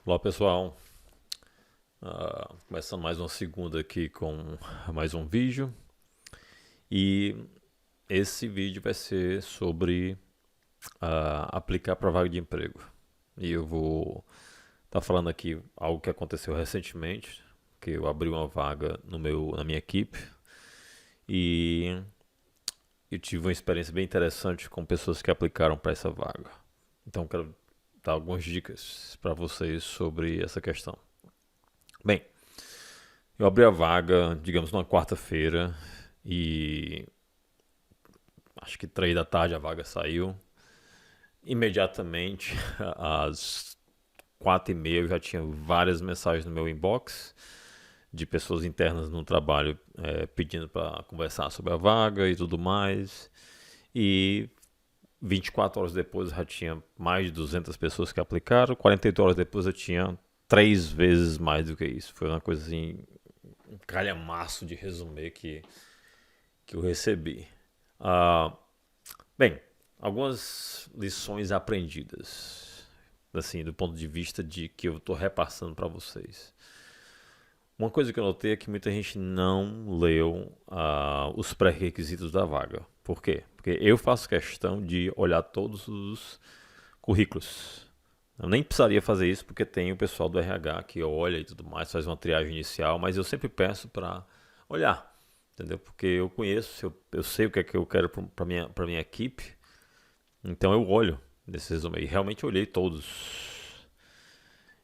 Olá pessoal, começando mais uma segunda aqui com mais um vídeo e esse vídeo vai ser sobre aplicar para vaga de emprego. E eu vou estar falando aqui algo que aconteceu recentemente, que eu abri uma vaga na minha equipe e eu tive uma experiência bem interessante com pessoas que aplicaram para essa vaga. Então quero dar algumas dicas para vocês sobre essa questão. Bem, eu abri a vaga, digamos, numa quarta-feira e acho que 3 da tarde a vaga saiu. Imediatamente, às 4h30, eu já tinha várias mensagens no meu inbox de pessoas internas no trabalho pedindo para conversar sobre a vaga e tudo mais. E 24 horas depois eu já tinha mais de 200 pessoas que aplicaram. 48 horas depois eu tinha 3 vezes mais do que isso. Foi uma coisa assim, um calhamaço de resumê que eu recebi. Ah, bem, algumas lições aprendidas, assim, do ponto de vista de que eu estou repassando para vocês. Uma coisa que eu notei é que muita gente não leu os pré-requisitos da vaga. Por quê? Porque eu faço questão de olhar todos os currículos. Eu nem precisaria fazer isso porque tem o pessoal do RH que olha e tudo mais, faz uma triagem inicial, mas eu sempre peço para olhar, entendeu? Porque eu conheço, eu sei o que é que eu quero para minha equipe, então eu olho nesse resumo aí. Realmente eu olhei todos.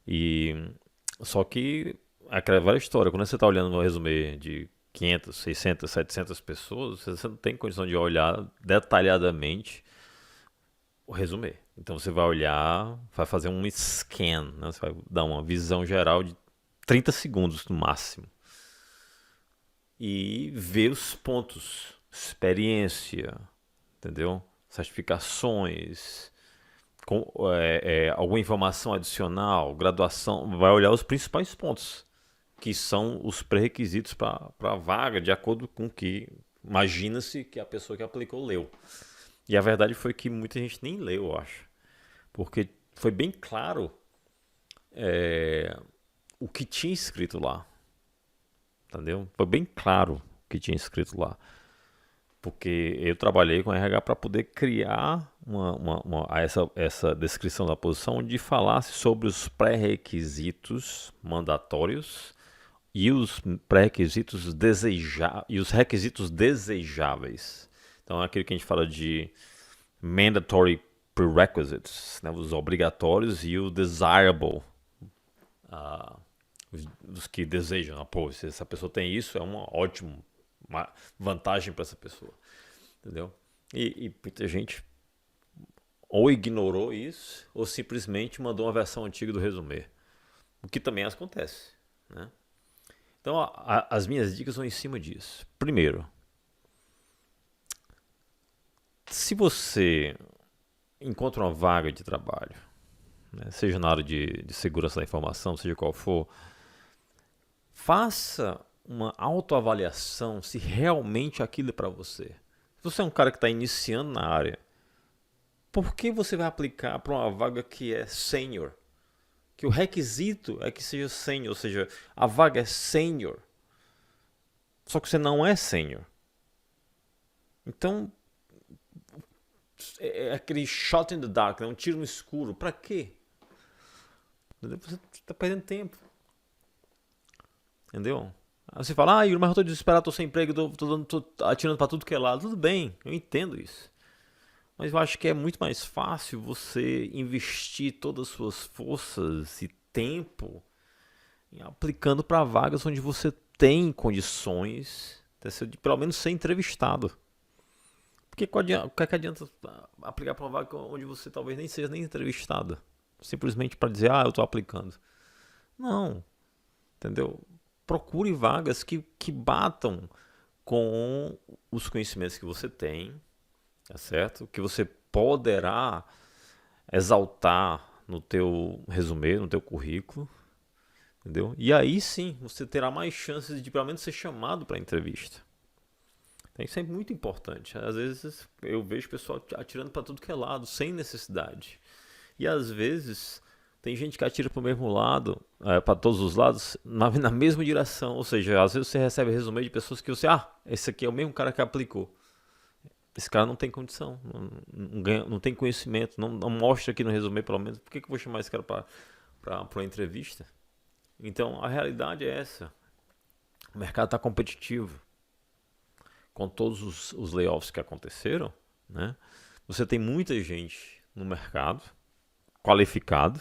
E só que aquela velha história, quando você está olhando no resumê de 500, 600, 700 pessoas, você não tem condição de olhar detalhadamente o resumê. Então você vai olhar, vai fazer um scan, né? Você vai dar uma visão geral de 30 segundos no máximo. E ver os pontos, experiência, entendeu? Certificações, alguma informação adicional, graduação, vai olhar os principais pontos, que são os pré-requisitos para a vaga, de acordo com o que imagina-se que a pessoa que aplicou leu. E a verdade foi que muita gente nem leu, eu acho. Porque foi bem claro o que tinha escrito lá. Entendeu? Foi bem claro o que tinha escrito lá. Porque eu trabalhei com RH para poder criar essa descrição da posição onde falasse sobre os pré-requisitos mandatórios e os pré-requisitos e os requisitos desejáveis. Então é aquilo que a gente fala de mandatory prerequisites, né, os obrigatórios e o desirable, os que desejam. Pô, se essa pessoa tem isso, é uma vantagem para essa pessoa, entendeu? E muita gente ou ignorou isso ou simplesmente mandou uma versão antiga do resumê, o que também acontece, né? Então as minhas dicas vão em cima disso. Primeiro, se você encontra uma vaga de trabalho, né, seja na área de segurança da informação, seja qual for, faça uma autoavaliação se realmente aquilo é para você. Se você é um cara que está iniciando na área, por que você vai aplicar para uma vaga que é sênior? Que o requisito é que seja sênior, ou seja, a vaga é sênior. Só que você não é sênior. Então, é aquele shot in the dark, né? Um tiro no escuro. Para quê? Você está perdendo tempo. Entendeu? Aí você fala, Yuri, mas eu tô desesperado, tô sem emprego, tô atirando pra tudo que é lado. Tudo bem, eu entendo isso. Mas eu acho que é muito mais fácil você investir todas as suas forças e tempo aplicando para vagas onde você tem condições de pelo menos ser entrevistado. Porque o que adianta aplicar para uma vaga onde você talvez nem seja nem entrevistado? Simplesmente para dizer, eu tô aplicando. Não, entendeu? Procure vagas que batam com os conhecimentos que você tem, tá certo? Que você poderá exaltar no teu resumê, no teu currículo, entendeu? E aí sim, você terá mais chances de pelo menos ser chamado para entrevista. Então, isso é muito importante. Às vezes eu vejo o pessoal atirando para tudo que é lado, sem necessidade. E às vezes Tem gente que atira para o mesmo lado, para todos os lados, na mesma direção. Ou seja, às vezes você recebe resumo de pessoas que você, esse aqui é o mesmo cara que aplicou. Esse cara não tem condição, não tem conhecimento, não mostra aqui no resumo, pelo menos. Por que eu vou chamar esse cara para uma entrevista? Então, a realidade é essa. O mercado está competitivo. Com todos os layoffs que aconteceram, né? Você tem muita gente no mercado, qualificado,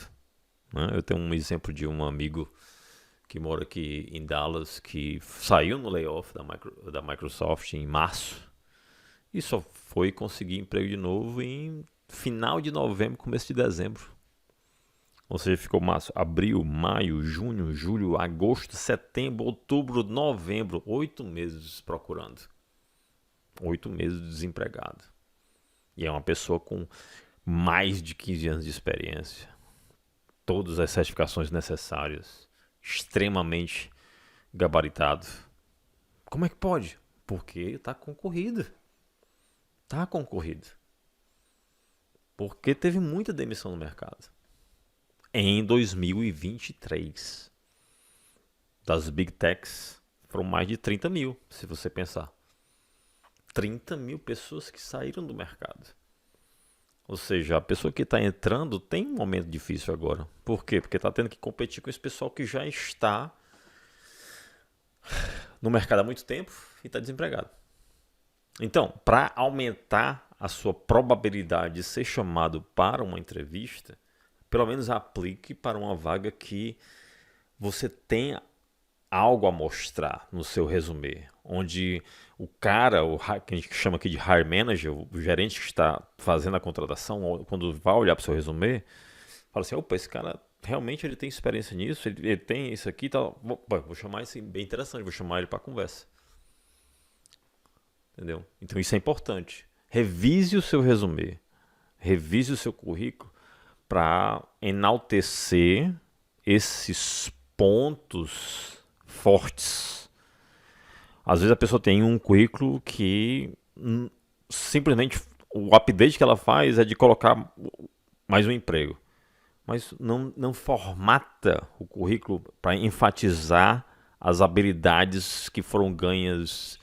né? Eu tenho um exemplo de um amigo que mora aqui em Dallas, que saiu no layoff da Microsoft em março e só foi conseguir emprego de novo em final de novembro, começo de dezembro. Ou seja, ficou março, abril, maio, junho, julho, agosto, setembro, outubro, novembro, 8 meses procurando. 8 meses desempregado. E é uma pessoa com mais de 15 anos de experiência, todas as certificações necessárias, extremamente gabaritado. Como é que pode? Porque está concorrido. Está concorrido. Porque teve muita demissão no mercado. Em 2023. Das Big Techs, foram mais de 30 mil, se você pensar. 30 mil pessoas que saíram do mercado. Ou seja, a pessoa que está entrando tem um momento difícil agora. Por quê? Porque está tendo que competir com esse pessoal que já está no mercado há muito tempo e está desempregado. Então, para aumentar a sua probabilidade de ser chamado para uma entrevista, pelo menos aplique para uma vaga que você tenha algo a mostrar no seu resumê, onde o cara, que a gente chama aqui de hire manager, o gerente que está fazendo a contratação, quando vai olhar para o seu resumê, fala assim, opa, esse cara realmente ele tem experiência nisso, ele tem isso aqui, tá, vou chamar isso bem interessante, vou chamar ele para conversa. Entendeu? Então isso é importante. Revise o seu resumê, revise o seu currículo para enaltecer esses pontos fortes. Às vezes a pessoa tem um currículo que simplesmente o update que ela faz é de colocar mais um emprego. Mas não formata o currículo para enfatizar as habilidades que foram ganhas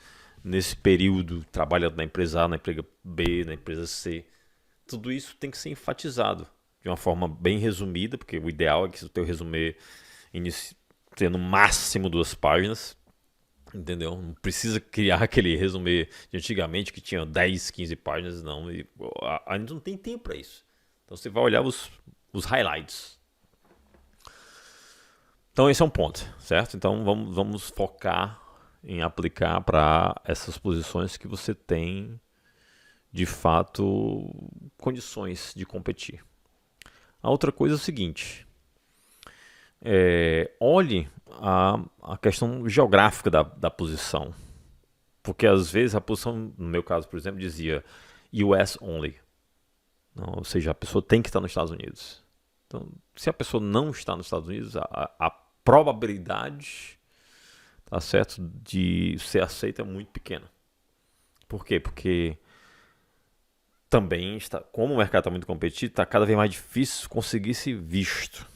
nesse período, trabalhando na empresa A, na empresa B, na empresa C. Tudo isso tem que ser enfatizado de uma forma bem resumida, porque o ideal é que o teu resumê tenha no máximo 2 páginas, entendeu? Não precisa criar aquele resumê de antigamente que tinha 10, 15 páginas, não. A gente não tem tempo para isso. Então você vai olhar os highlights. Então esse é um ponto, certo? Então vamos focar em aplicar para essas posições que você tem, de fato, condições de competir. A outra coisa é o seguinte, olhe a questão geográfica da posição. Porque às vezes a posição, no meu caso, por exemplo, dizia US only. Não, ou seja, a pessoa tem que estar nos Estados Unidos. Então, se a pessoa não está nos Estados Unidos, a probabilidade, tá certo, de ser aceita é muito pequena. Por quê? Porque também, como o mercado está muito competitivo, está cada vez mais difícil conseguir esse visto.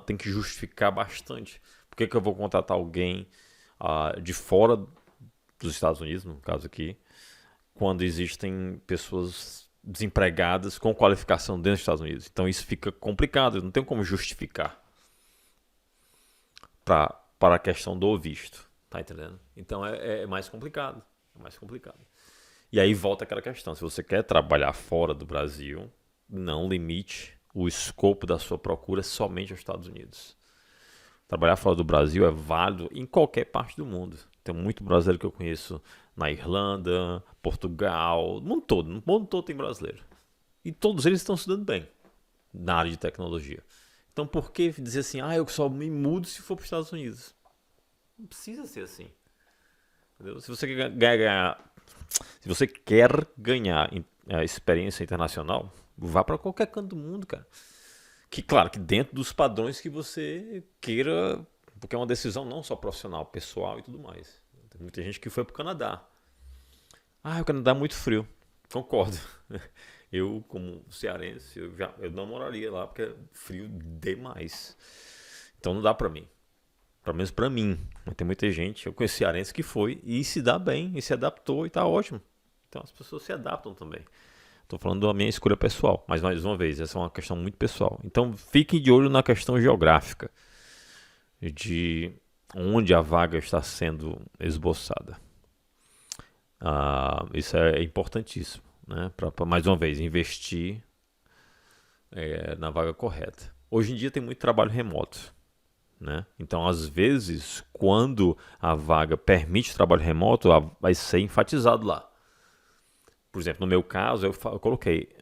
Tem que justificar bastante. Por que eu vou contratar alguém de fora dos Estados Unidos, no caso aqui, quando existem pessoas desempregadas com qualificação dentro dos Estados Unidos? Então isso fica complicado, não tem como justificar para a questão do visto, tá entendendo? Então é mais complicado, é mais complicado. E aí volta aquela questão, se você quer trabalhar fora do Brasil, não limite o escopo da sua procura somente aos Estados Unidos. Trabalhar fora do Brasil é válido em qualquer parte do mundo. Tem muito brasileiro que eu conheço na Irlanda, Portugal, no mundo todo tem brasileiro. E todos eles estão se dando bem na área de tecnologia. Então por que dizer assim, eu só me mudo se for para os Estados Unidos? Não precisa ser assim. Entendeu? Se você quer ganhar experiência internacional, vá para qualquer canto do mundo, cara. Que claro, que dentro dos padrões que você queira, porque é uma decisão não só profissional, pessoal e tudo mais. Tem muita gente que foi pro Canadá. O Canadá é muito frio. Concordo. Eu, como cearense, eu não moraria lá porque é frio demais. Então não dá pra mim. Pelo menos pra mim. Mas tem muita gente, eu conheço cearense que foi e se dá bem, e se adaptou e tá ótimo. Então as pessoas se adaptam também. Estou falando da minha escolha pessoal, mas mais uma vez, essa é uma questão muito pessoal. Então fiquem de olho na questão geográfica, de onde a vaga está sendo esboçada. Isso é importantíssimo, né? Para mais uma vez, investir na vaga correta. Hoje em dia tem muito trabalho remoto. Né? Então, às vezes, quando a vaga permite trabalho remoto, vai ser enfatizado lá. Por exemplo, no meu caso, eu coloquei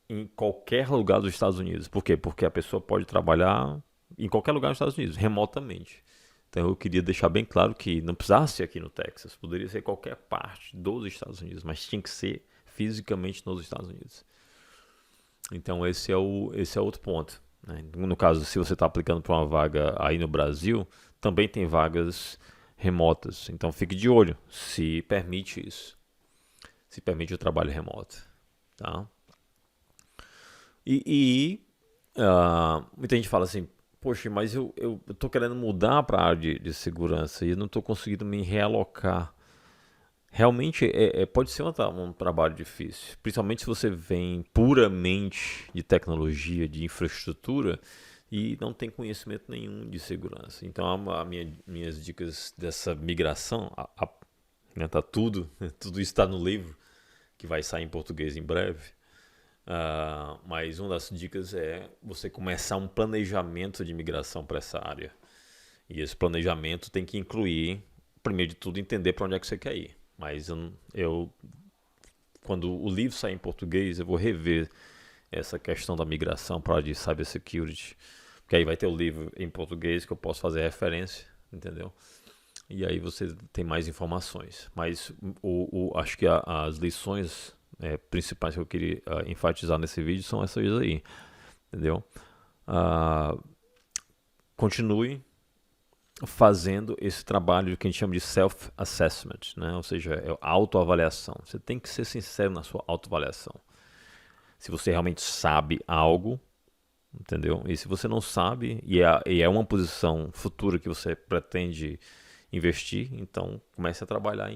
em qualquer lugar dos Estados Unidos. Por quê? Porque a pessoa pode trabalhar em qualquer lugar dos Estados Unidos, remotamente. Então eu queria deixar bem claro que não precisava ser aqui no Texas, poderia ser qualquer parte dos Estados Unidos, mas tinha que ser fisicamente nos Estados Unidos. Então esse é outro ponto. Né? No caso, se você está aplicando para uma vaga aí no Brasil, também tem vagas remotas. Então fique de olho se permite isso. Se permite o trabalho remoto. Tá? Muita gente fala assim, poxa, mas eu tô querendo mudar para a área de segurança e eu não estou conseguindo me realocar. Realmente pode ser um trabalho difícil, principalmente se você vem puramente de tecnologia, de infraestrutura e não tem conhecimento nenhum de segurança. Então, minhas dicas dessa migração, né, tá tudo isso está no livro que vai sair em português em breve. Mas uma das dicas é você começar um planejamento de migração para essa área. E esse planejamento tem que incluir, primeiro de tudo, entender para onde é que você quer ir. Mas quando o livro sair em português, eu vou rever essa questão da migração para a área de cybersecurity. Porque aí vai ter o livro em português que eu posso fazer referência, entendeu? E aí você tem mais informações. Mas acho que as lições principais que eu queria enfatizar nesse vídeo são essas aí, entendeu? Continue fazendo esse trabalho que a gente chama de self-assessment, né? Ou seja, é autoavaliação. Você tem que ser sincero na sua autoavaliação. Se você realmente sabe algo, entendeu? E se você não sabe, e é uma posição futura que você pretende investir, então comece a trabalhar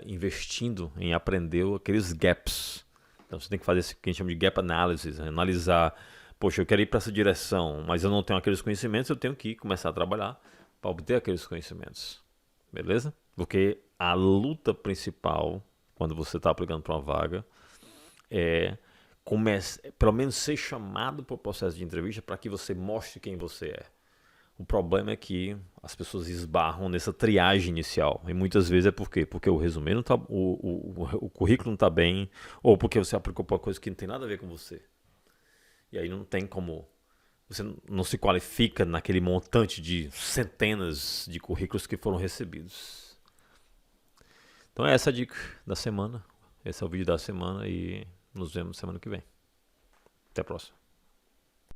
investindo em aprender aqueles gaps. Então você tem que fazer isso que a gente chama de gap analysis, né? Analisar, poxa, eu quero ir para essa direção, mas eu não tenho aqueles conhecimentos, eu tenho que começar a trabalhar para obter aqueles conhecimentos. Beleza? Porque a luta principal, quando você está aplicando para uma vaga, é pelo menos ser chamado para o processo de entrevista para que você mostre quem você é. O problema é que as pessoas esbarram nessa triagem inicial. E muitas vezes é por quê? Porque o resumo não tá, o currículo não está bem, ou porque você aplicou para uma coisa que não tem nada a ver com você. E aí não tem como. Você não se qualifica naquele montante de centenas de currículos que foram recebidos. Então é essa a dica da semana. Esse é o vídeo da semana e nos vemos semana que vem. Até a próxima.